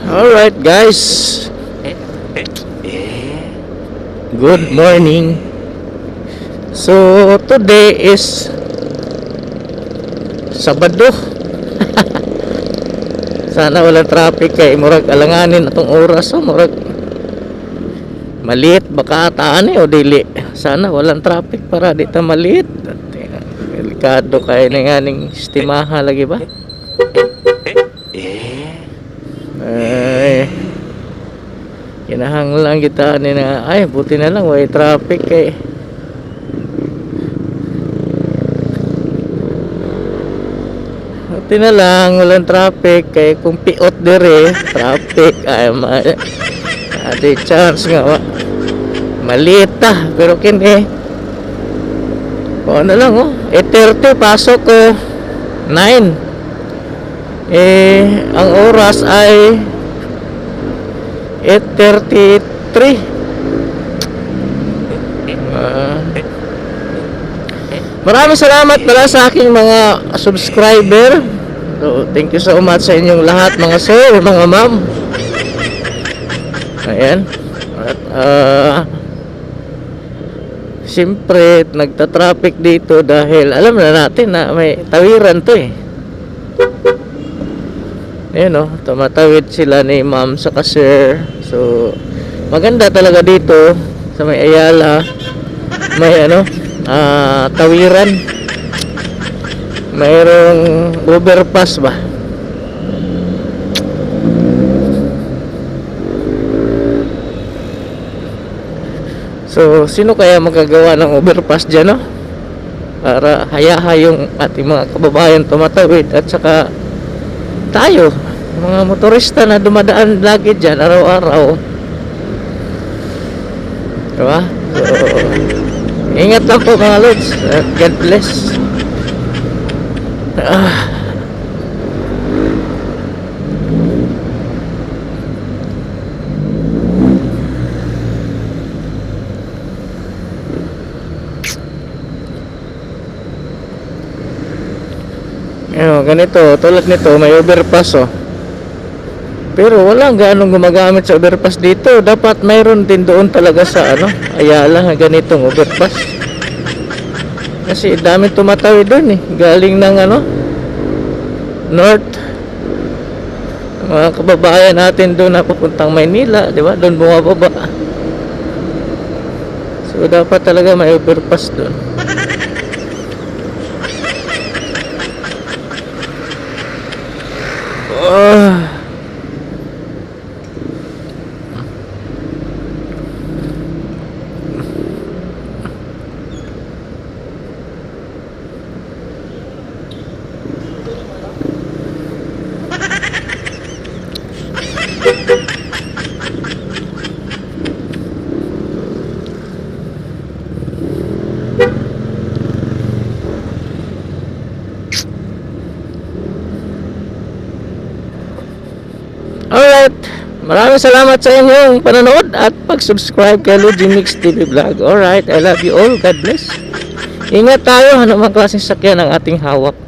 Alright guys, good morning. So today is Sabado. Sana walang traffic kay murag alanganin atong oras. So murag maliit baka taan o dili. Sana walang traffic para di ta maliit. Delikado kay ning estimaha lagi ba? Ay, kinahanglan kita ni na ay buti na lang way traffic kay buti na lang walang traffic kay kung piot dire traffic ay adi chance nga malita pero kini na lang 8:30 pasok ko 9 ang oras ay 8:33. Maraming salamat pala sa aking mga subscriber. So, thank you so much sa inyong lahat mga sir, mga ma'am. Ayan. At siyempre nagta-traffic dito dahil alam na natin na may tawiran to Ayan tumatawid sila ni ma'am sa sir. So maganda talaga dito sa may Ayala. May tawiran. Mayroong overpass ba? So sino kaya magagawa ng overpass dyan para hayaha yung ating mga kababayan tumatawid at saka tayo mga motorista na dumadaan lagi dyan araw-araw, diba? So ingat lang po mga lods at God bless. Ganito, tulad nito may overpass pero walang gaanong gumagamit sa overpass dito. Dapat mayroon din doon talaga sa Ayala na ganitong overpass kasi dami tumatawid doon galing ng north, mga kababayan natin doon na papuntang Maynila, di ba? Doon bumababa. So dapat talaga may overpass doon. Alright, maraming salamat sa inyong panonood at pag-subscribe kay Luigi Mix TV Vlog. Alright, I love you all. God bless. Ingat tayo, anumang klaseng sakyan ang ating hawak.